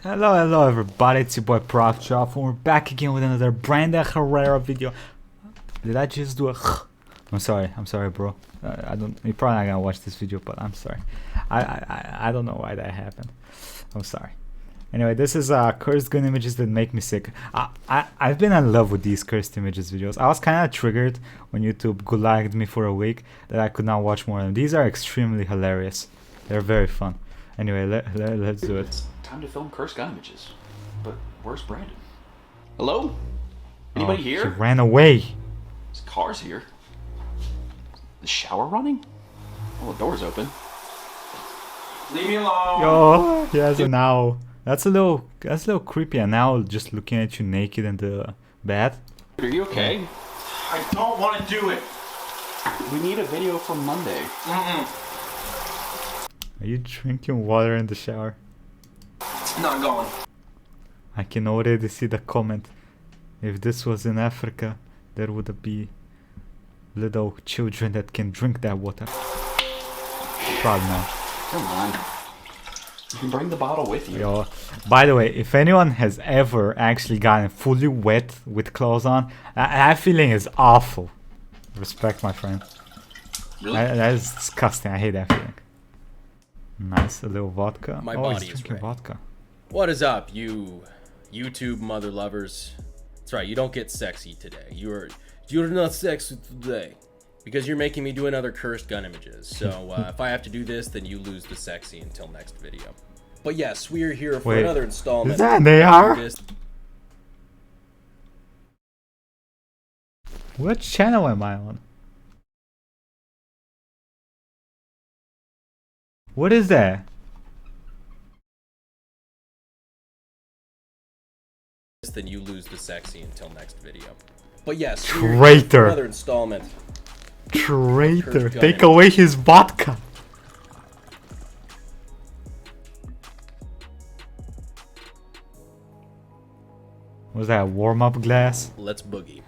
Hello everybody, it's your boy Proftrof, and we're back again with another brand new Herrera video. Did I just do a I'm sorry bro. You're probably not gonna watch this video, but I'm sorry. I don't know why that happened. I'm sorry. Anyway, this is cursed gun images that make me sick. I've been in love with these cursed images videos. I was kind of triggered when YouTube gulagged me for a week that I could not watch more of them. These are extremely hilarious. They're very fun. Anyway, let's do it. Time to film cursed gun images. But where's Brandon? Hello? Anybody here? He ran away. His car's here. The shower running? Well, the door's open. Leave me alone. Yo, he has an owl. That's a little creepy. An owl just looking at you naked in the bed. Are you okay? I don't want to do it. We need a video for Monday. Are you drinking water in the shower? It's not going. I can already see the comment. If this was in Africa, there would be little children that can drink that water. Probably not. Come on. You can bring the bottle with you. Yo, by the way, if anyone has ever actually gotten fully wet with clothes on, that feeling is awful. Respect, my friend. Really? That is disgusting. I hate that feeling. Nice, a little vodka. My oh, body he's is drinking ready. vodka. What is up, you YouTube mother lovers? That's right, you don't get sexy today. You're not sexy today because you're making me do another cursed gun images. So if I have to do this, then you lose the sexy until next video. But yes, we're here for another installment. Is that an AR? What channel am I on? What is that? Then you lose the sexy until next video. But yes, Traitor. Another installment. Traitor! Take away his vodka. Was that a warm-up glass? Let's boogie.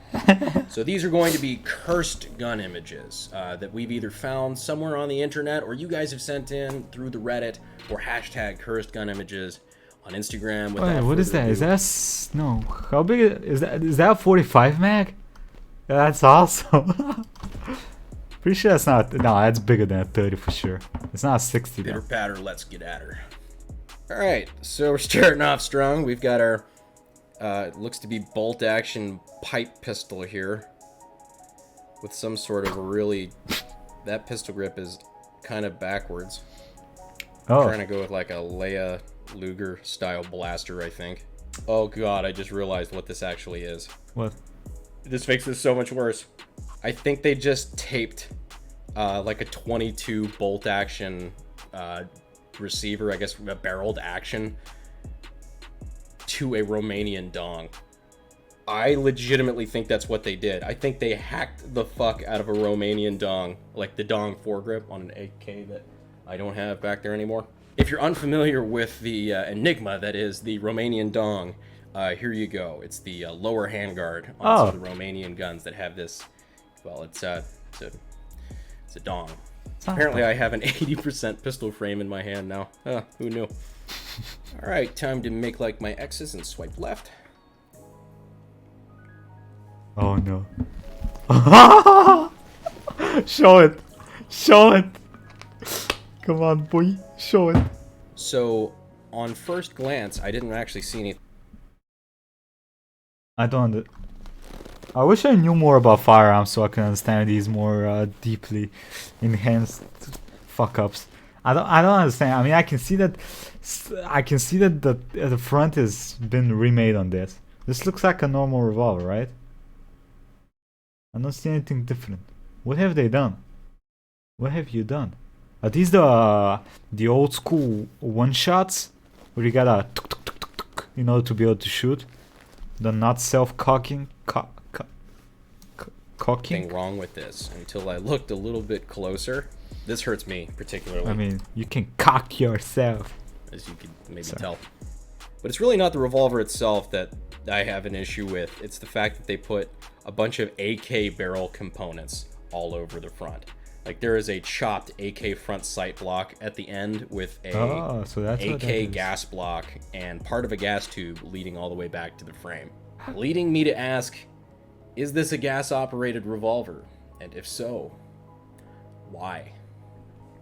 So these are going to be cursed gun images that we've either found somewhere on the internet or you guys have sent in through the Reddit or hashtag cursed gun images on Instagram. Wait, what is that? Is that no? How big is that? Is that a 45 mag? That's awesome. Pretty sure that's not. No, that's bigger than a 30 for sure. It's not a 60 Bitter though. patter, let's get at her. All right, so we're starting off strong. We've got our looks to be bolt action pipe pistol here with some sort of a really, that pistol grip is kind of backwards. Oh. Trying to go with like a Leia Luger style blaster, I think. Oh god, I just realized what this actually is. What? This makes this so much worse. I think they just taped like a 22 bolt action receiver, I guess a barreled action, to a Romanian dong. I legitimately think that's what they did. I think they hacked the fuck out of a Romanian dong, like the dong foregrip on an AK that I don't have back there anymore. If you're unfamiliar with the enigma that is the Romanian dong, here you go. It's the lower handguard on some of the Romanian guns that have this. Well, it's a dong. Apparently, I have an 80% pistol frame in my hand now. Who knew? All right, time to make like my X's and swipe left. Oh no. Show it. Show it. Come on, boy. Show it. So, on first glance, I didn't actually see anything. I wish I knew more about firearms so I can understand these more deeply enhanced fuck ups. I don't understand. I mean, I can see that the front has been remade on this. This looks like a normal revolver, right? I don't see anything different. What have they done? What have you done? Are these the old school one shots where you gotta tuk, tuk, tuk, tuk, tuk, in order to be able to shoot? The not self-cocking cocking? Nothing wrong with this until I looked a little bit closer. This hurts me particularly. I mean, you can cock yourself, as you can maybe tell. But it's really not the revolver itself that I have an issue with. It's the fact that they put a bunch of AK barrel components all over the front. Like there is a chopped AK front sight block at the end with a So that's what that AK is. gas block and part of a gas tube leading all the way back to the frame. Leading me to ask, is this a gas-operated revolver? And if so, why?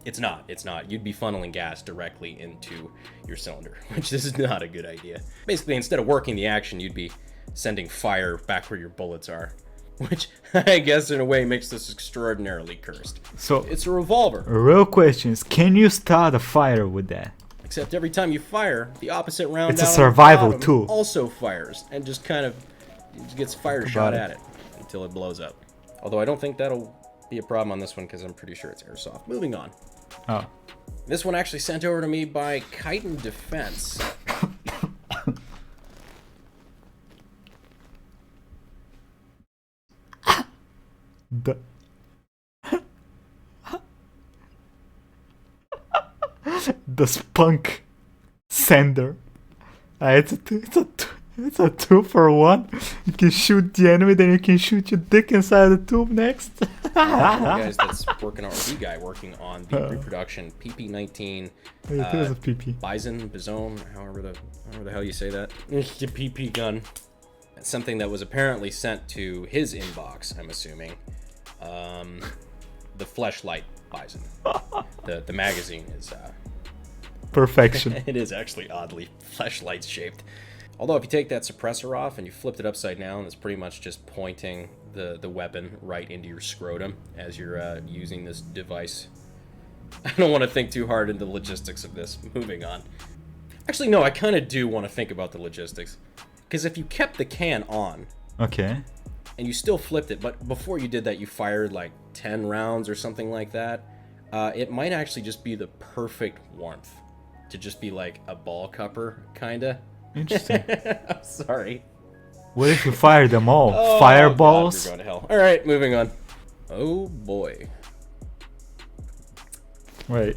It's not. It's not. You'd be funneling gas directly into your cylinder, which is not a good idea. Basically, instead of working the action, you'd be sending fire back where your bullets are, which I guess in a way makes this extraordinarily cursed. So, It's a revolver, real question is, can you start a fire with that? except every time you fire, the opposite round It's a down on the survival bottom tool. also fires and just kind of gets fire shot at it until it blows up. Although I don't think that'll be a problem on this one because I'm pretty sure it's airsoft. Moving on. Oh. This one actually sent over to me by Chitin Defense. The the spunk sender. It's a 2-for-1. You can shoot the enemy, then you can shoot your dick inside the tube next. The guys that's working on, or the guy working on the reproduction PP-19 It is a PP. Bison, however the hell you say that. The PP gun. It's something that was apparently sent to his inbox, I'm assuming. The Fleshlight Bison. The magazine is Perfection. it is actually oddly fleshlight shaped. Although if you take that suppressor off and you flipped it upside down, it's pretty much just pointing the weapon right into your scrotum as you're using this device. I don't want to think too hard into the logistics of this. Moving on. Actually, no, I kind of do want to think about the logistics. Because if you kept the can on, Okay. and you still flipped it, but before you did that, you fired like 10 rounds or something like that, it might actually just be the perfect warmth to just be like a ball cupper, kinda. Interesting. I'm sorry. What if you fire them all? Oh, Fireballs? God, you're going to hell. All right, moving on. Oh boy. Wait,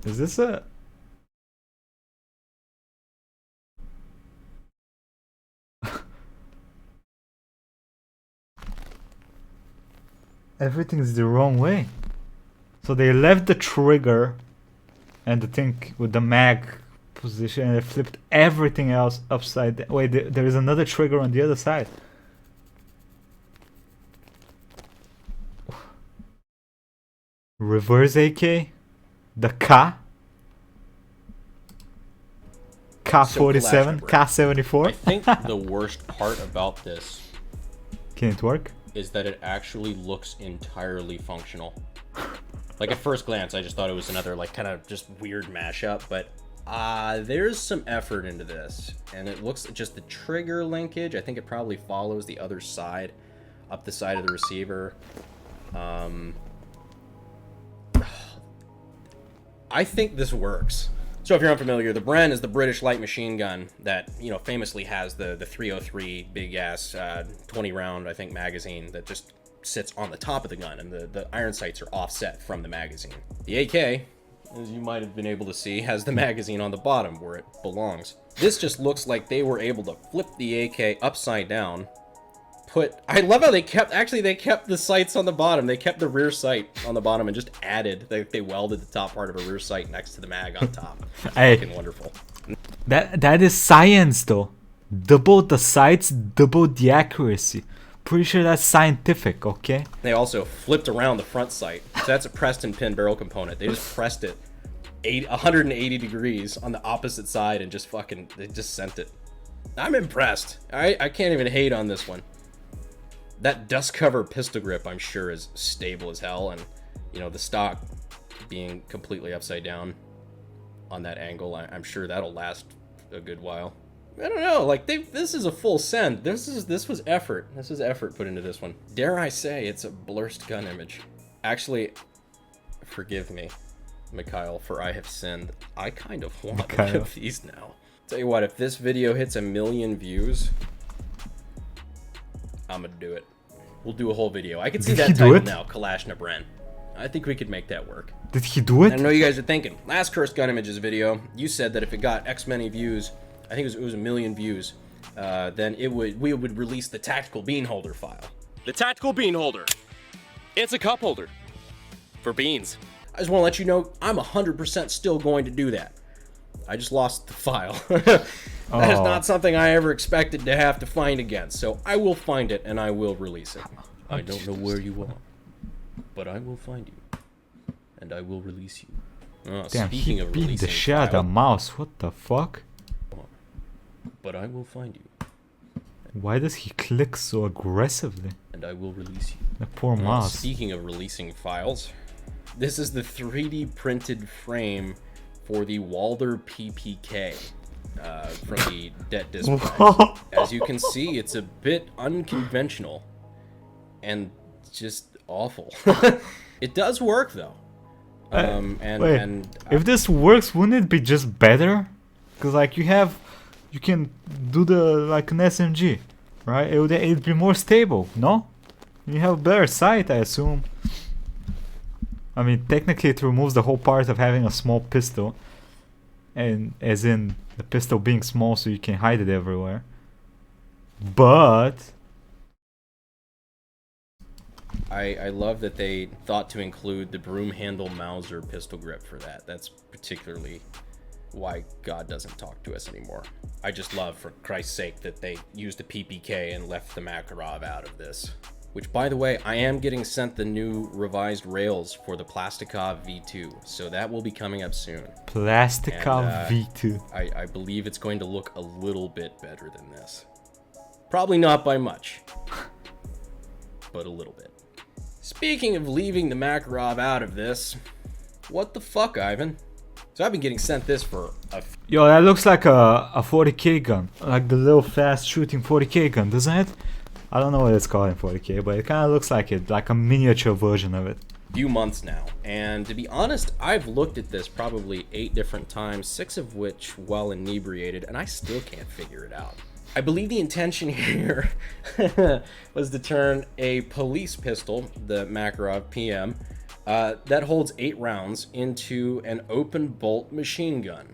is this a... Everything's the wrong way. So they left the trigger and the thing with the mag position and they flipped everything else upside down. Wait, there is another trigger on the other side. Reverse AK? The K47? K74? I think the worst part about this Can it work? is that it actually looks entirely functional. Like at first glance, I just thought it was another like kind of just weird mashup, but there's some effort into this, and it looks just the trigger linkage. I think it probably follows the other side, up the side of the receiver. I think this works. So if you're unfamiliar, the Bren is the British light machine gun that, you know, famously has the 303 big ass 20 round, I think, magazine that just sits on the top of the gun, and the iron sights are offset from the magazine. The AK, as you might have been able to see, has the magazine on the bottom where it belongs. This just looks like they were able to flip the AK upside down. I love how they kept the sights on the bottom. They kept the rear sight on the bottom and just added, they welded the top part of a rear sight next to the mag on top. Hey. Fucking wonderful. That is science though. Double the sights, double the accuracy. Pretty sure that's scientific, okay? They also flipped around the front sight. So that's a pressed and pin barrel component. They just pressed it 180 degrees on the opposite side and just they just sent it. I'm impressed. I can't even hate on this one. That dust cover pistol grip, I'm sure, is stable as hell, and you know, the stock being completely upside down on that angle, I'm sure that'll last a good while. I don't know, like this is a full send. This was effort. This is effort put into this one. Dare I say it's a blurst gun image. Actually, forgive me, Mikhail, for I have sinned. I kind of want one of these now. Tell you what, if this video hits 1 million views, I'm gonna do it. We'll do a whole video. I can see that title now, Kalashna Bren. I think we could make that work. Did he do it? I know you guys are thinking, last Cursed Gun Images video, you said that if it got X many views, I think it was 1 million views, then we would release the Tactical Bean Holder file. The tactical bean holder. It's a cup holder for beans. I just want to let you know I'm 100% still going to do that. I just lost the file. That is not something I ever expected to have to find again. So I will find it and I will release it. I don't know where you are, but I will find you and I will release you. Damn, Speaking he of beat the releasing shit out of the file, mouse. What the fuck? but I will find you Why does he click so aggressively? and I will release you. The poor mouse. Speaking of releasing files, this is the 3D printed frame for the Walder PPK from the debt disk drive. As you can see, it's a bit unconventional and just awful. It does work though. If this works, wouldn't it be just better? Because like you can do the like an SMG, right? It'd be more stable, no? You have better sight, I assume. I mean, technically it removes the whole part of having a small pistol, and as in the pistol being small so you can hide it everywhere. But I love that they thought to include the broom handle Mauser pistol grip for that. That's particularly why God doesn't talk to us anymore. I just love, for Christ's sake, that they used a PPK and left the Makarov out of this. Which, by the way, I am getting sent the new revised rails for the Plastikov V2, so that will be coming up soon. Plastikov V2. I believe it's going to look a little bit better than this. Probably not by much, but a little bit. Speaking of leaving the Makarov out of this, what the fuck, Ivan? So I've been getting sent this for a... Yo, that looks like a 40k gun. Like the little fast shooting 40k gun, doesn't it? I don't know what it's called in 40k, but it kind of looks like it. Like a miniature version of it. Few months now. And to be honest, I've looked at this probably 8 different times, 6 of which while inebriated, and I still can't figure it out. I believe the intention here was to turn a police pistol, the Makarov PM, that holds 8 rounds into an open bolt machine gun.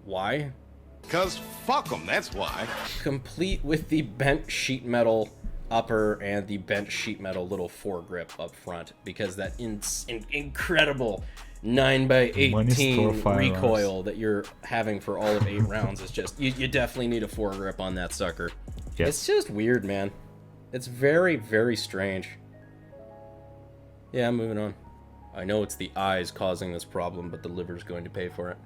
Why? Because fuck them, that's why. Complete with the bent sheet metal upper and the bent sheet metal little foregrip up front, because that incredible 9x18 recoil that you're having for all of 8 rounds is just, you definitely need a foregrip on that sucker. Yes. It's just weird, man. It's very, very strange. Yeah, I'm moving on. I know it's the eyes causing this problem, but the liver's going to pay for it.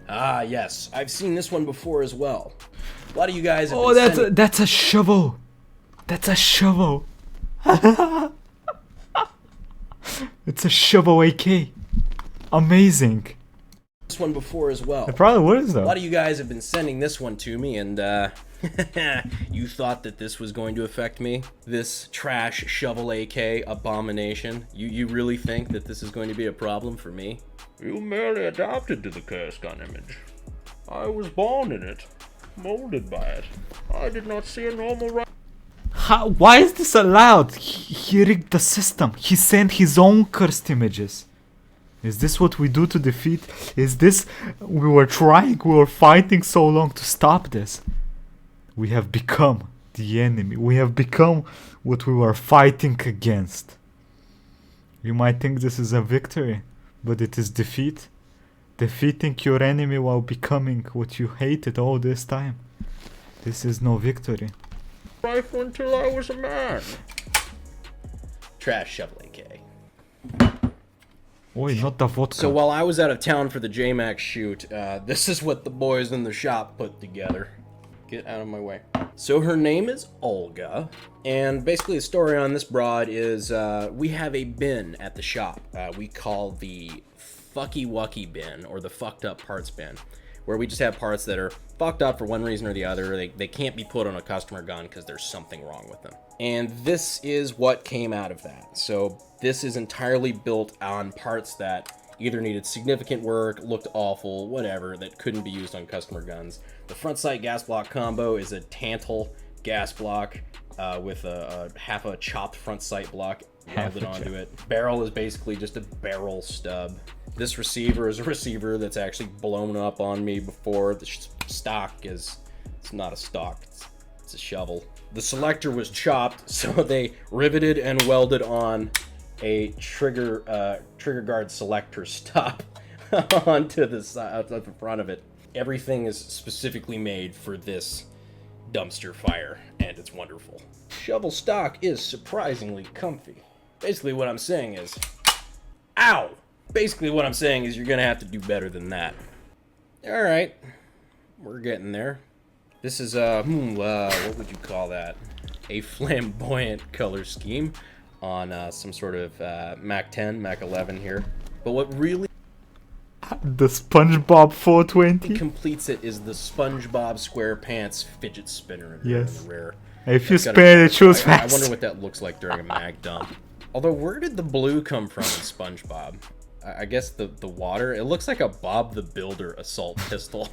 Ah, yes. I've seen this one before as well. A lot of you guys have been that's a shovel. That's a shovel. It's a shovel AK. Amazing. this one before as well. It probably was though. A lot of you guys have been sending this one to me, and you thought that this was going to affect me? This trash shovel AK abomination? You really think that this is going to be a problem for me? You merely adopted to the curse gun image. I was born in it, molded by it. I did not see a normal Why is this allowed? He rigged the system. He sent his own cursed images. Is this what we do to defeat? Is this... we were fighting so long to stop this. We have become the enemy. We have become what we were fighting against. You might think this is a victory, but it is defeat. Defeating your enemy while becoming what you hated all this time. This is no victory. rifle until I was a man. Trash shovel AK. Oi, not the vodka. So while I was out of town for the JMax shoot, this is what the boys in the shop put together. Get out of my way. So her name is Olga, and basically the story on this broad is we have a bin at the shop. We call the Fucky Wucky bin, or the Fucked Up Parts bin, where we just have parts that are fucked up for one reason or the other. They can't be put on a customer gun because there's something wrong with them. And this is what came out of that. So this is entirely built on parts that either needed significant work, looked awful, whatever, that couldn't be used on customer guns. The front sight gas block combo is a Tantal gas block with a half a chopped front sight block welded onto it. Barrel is basically just a barrel stub. This receiver is a receiver that's actually blown up on me before. The stock is, it's not a stock, it's a shovel. The selector was chopped, so they riveted and welded on a trigger guard selector stop onto the side, at the front of it. Everything is specifically made for this dumpster fire, and it's wonderful. Shovel stock is surprisingly comfy. Basically what I'm saying is, ow! Basically what I'm saying is you're gonna have to do better than that. Alright, we're getting there. This is, what would you call that? A flamboyant color scheme on some sort of Mac 10, Mac 11 here. But what really The SpongeBob 420. completes it is the SpongeBob SquarePants fidget spinner in Yes. the rear. If you That's gotta spin be- it, choose I fast. wonder what that looks like during a mag dump. Although, where did the blue come from in SpongeBob? I guess the water. It looks like a Bob the Builder assault pistol.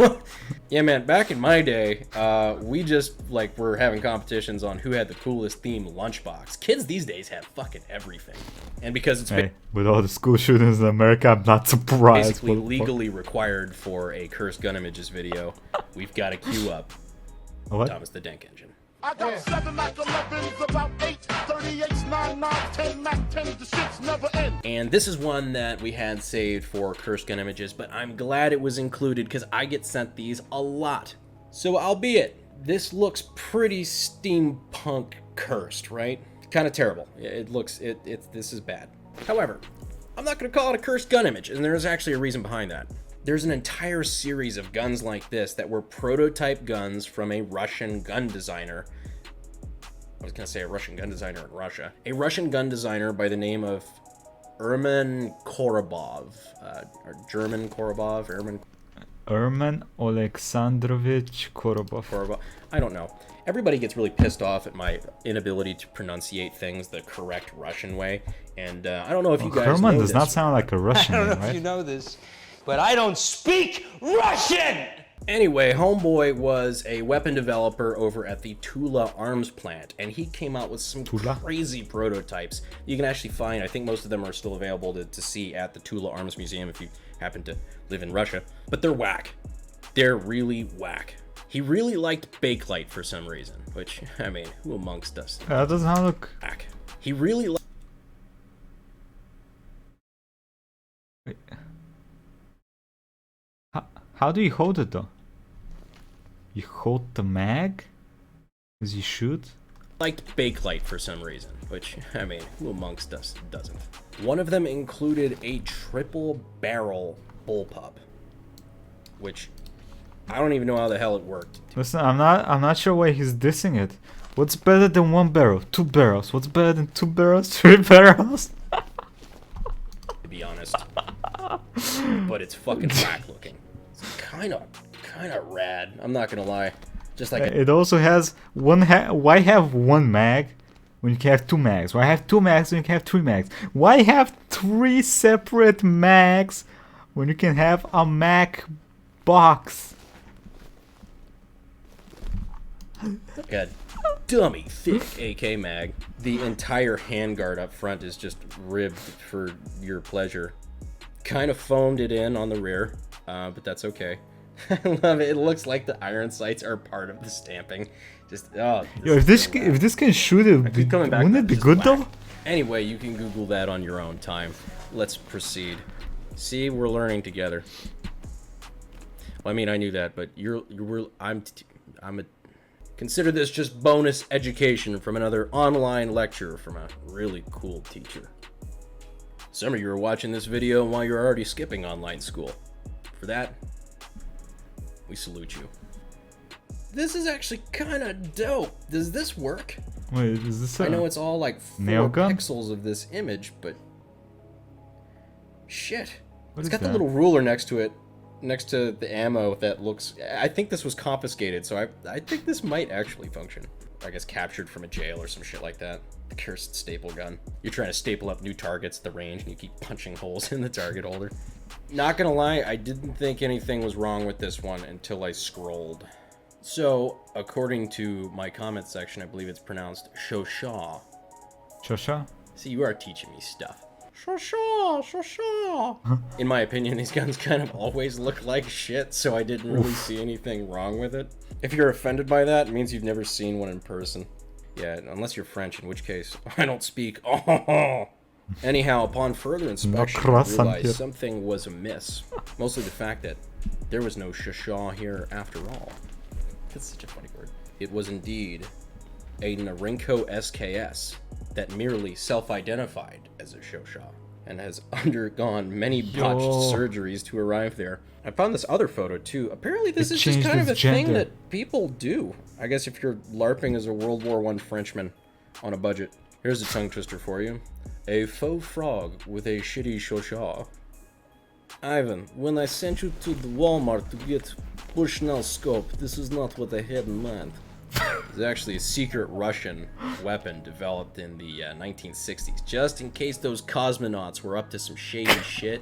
Yeah, man. Back in my day, we just were having competitions on who had the coolest theme lunchbox. Kids these days have fucking everything, and because it's Hey, with all the school shootings in America, I'm not surprised. basically What- legally required for a Cursed Gun Images video, we've got to queue up What? Thomas the Tank Engine. I got 7 Mac 11s, about 8 38s, 9 9s, 10 Mac 10s, the shits never end. And this is one that we had saved for Cursed Gun Images, but I'm glad it was included because I get sent these a lot. So albeit, this looks pretty steampunk cursed, right? Kind of terrible. It looks, this is bad. However, I'm not going to call it a Cursed Gun Image, and there's actually a reason behind that. There's an entire series of guns like this that were prototype guns from a Russian gun designer. I was going to say a Russian gun designer in Russia. A Russian gun designer by the name of Erman Korobov. Or German Korobov, Erman Alexandrovich Korobov. Korobov. I don't know. Everybody gets really pissed off at my inability to pronunciate things the correct Russian way. And I don't know if you guys Herman know does this. not sound like a Russian I don't know name, if right? you know this, but I don't speak Russian! Anyway, Homeboy was a weapon developer over at the Tula Arms plant, and he came out with some Tula? crazy prototypes. You can actually find, I think most of them are still available to see at the Tula Arms Museum if you happen to live in Russia. But they're whack. They're really whack. He really liked Bakelite for some reason, which, I mean, who amongst us? That doesn't look. Whack. He really liked... How do you hold it though? You hold the mag as you shoot? liked Bakelite for some reason, which, I mean, who amongst us doesn't? One of them included a triple barrel bullpup, which I don't even know how the hell it worked. Listen, I'm not sure why he's dissing it. What's better than one barrel? 2 barrels. What's better than 2 barrels? 3 barrels? To be honest. But it's fucking whack looking. It's kind of rad. I'm not gonna lie. Just like It also has one. Why have one mag when you can have 2 mags? Why have 2 mags when you can have 3 mags? Why have 3 separate mags when you can have a mag box? a dummy thick AK mag. The entire handguard up front is just ribbed for your pleasure. Kind of foamed it in on the rear, but that's okay. I love it. It looks like the iron sights are part of the stamping. Just Yo, if this can shoot it, keep coming back wouldn't to it be just good whack. though? Anyway, you can Google that on your own time. Let's proceed. See, we're learning together. Well, I mean, I knew that, but I'm a. Consider this just bonus education from another online lecture from a really cool teacher. Some of you are watching this video while you're already skipping online school. For that, we salute you. This is actually kind of dope. Does this work? Wait, is this I know it's all like 4 nail gun? pixels of this image, but shit. What It's is got the that? little ruler next to it, next to the ammo that looks... I think this was confiscated, so I think this might actually function. I guess captured from a jail or some shit like that. The cursed staple gun. You're trying to staple up new targets at the range and you keep punching holes in the target holder. Not gonna lie, I didn't think anything was wrong with this one until I scrolled. So, according to my comment section, I believe it's pronounced Shoshaw. Shosha? See, you are teaching me stuff. Shoshaw. In my opinion, these guns kind of always look like shit, so I didn't really see anything wrong with it. If you're offended by that, it means you've never seen one in person. Yeah, unless you're French, in which case, I don't speak. Oh, Anyhow, upon further inspection, I croissant realized here. something was amiss. Mostly the fact that there was no shashaw here after all. That's such a funny word. It was indeed a Narinko SKS that merely self-identified as a shoshaw and has undergone many botched surgeries to arrive there. I found this other photo too. Apparently this is just changed kind of a his thing gender. that people do. I guess if you're LARPing as a World War I Frenchman on a budget. Here's a tongue twister for you. A faux frog with a shitty shoshaw. Ivan, when I sent you to the Walmart to get Bushnell scope, this is not what I had in mind. It's actually a secret Russian weapon developed in the 1960s, just in case those cosmonauts were up to some shady shit,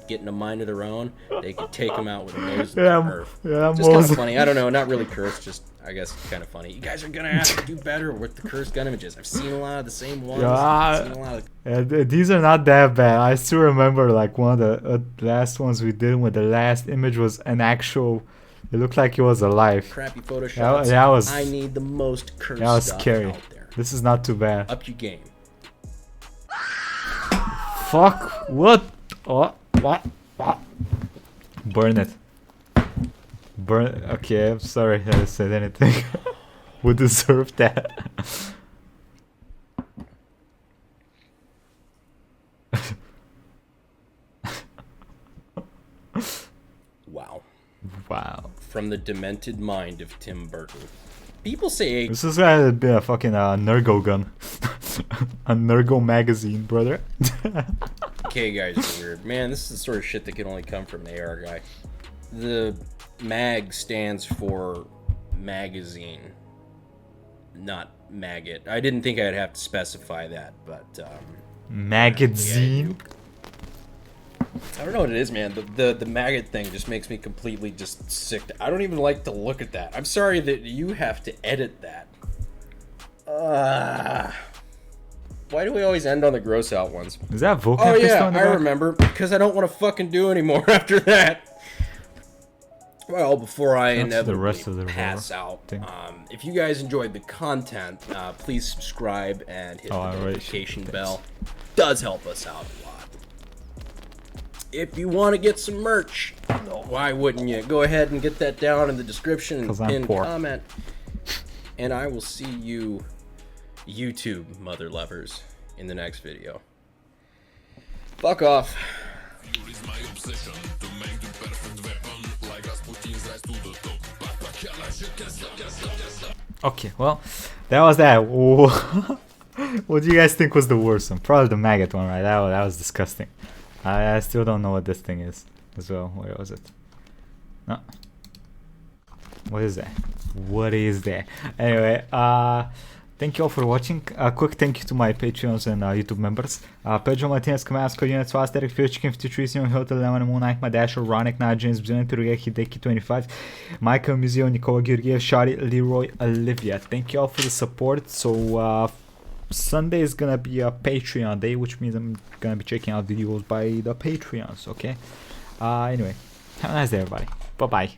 getting a mind of their own. They could take them out with a nose in the earth. Yeah, Just kind of funny. I don't know, not really cursed, just I guess kind of funny. You guys are gonna have to do better with the cursed gun images. I've seen a lot of the same ones. I've seen a lot of These are not that bad. I still remember like one of the last ones we did when the last image was an actual. It looked like it was alive. crappy photoshops. That was. I need the most cursed That was stuff scary. out there. This is not too bad. Up your game. Fuck. What? What? Burn it. Burn. Okay, I'm sorry I said anything. We deserve that. Wow. Wow. From the demented mind of Tim Burton. People say This is gonna be a fucking Nergo gun. A Nergo magazine, brother. okay guys are weird. Man, this is the sort of shit that can only come from an AR guy. The MAG stands for magazine, not maggot. I didn't think I'd have to specify that, but Magazine. I don't know what it is, man. The maggot thing just makes me completely just sick. I don't even like to look at that. I'm sorry that you have to edit that. Why do we always end on the gross out ones? Is that Vulcan Oh pistol yeah, in the I back? remember, because I don't want to fucking do anymore after that. Well, before I That's the inevitably rest of the pass roar out, thing. if you guys enjoyed the content, please subscribe and hit Oh, the I already notification should. bell. Does help us out a lot. If you want to get some merch, why wouldn't you? Go ahead and get that down in the description and 'Cause I'm pinned poor. comment. And I will see you, YouTube mother lovers, in the next video. Fuck off. Okay, well, that was that. What do you guys think was the worst one? Probably the maggot one, right? That was disgusting. I still don't know what this thing is as well. Where was it? No. What is that? What is that? Anyway, thank you all for watching. A quick thank you to my Patreons and YouTube members. Pedro Martinez, Kamasko, Unit Swast, Eric Field, Chicken 53, Sion Hotel, Lemon, Moon Knight, Madash, Ronic, Naj, James, Bzillion, Turuya, Hideki 25, Michael Muzio, Nicola Georgiev, Shari, Leroy, Olivia. Thank you all for the support. So, Sunday is gonna be a Patreon day, which means I'm gonna be checking out videos by the Patreons, okay? Anyway, have a nice day, everybody. Bye-bye.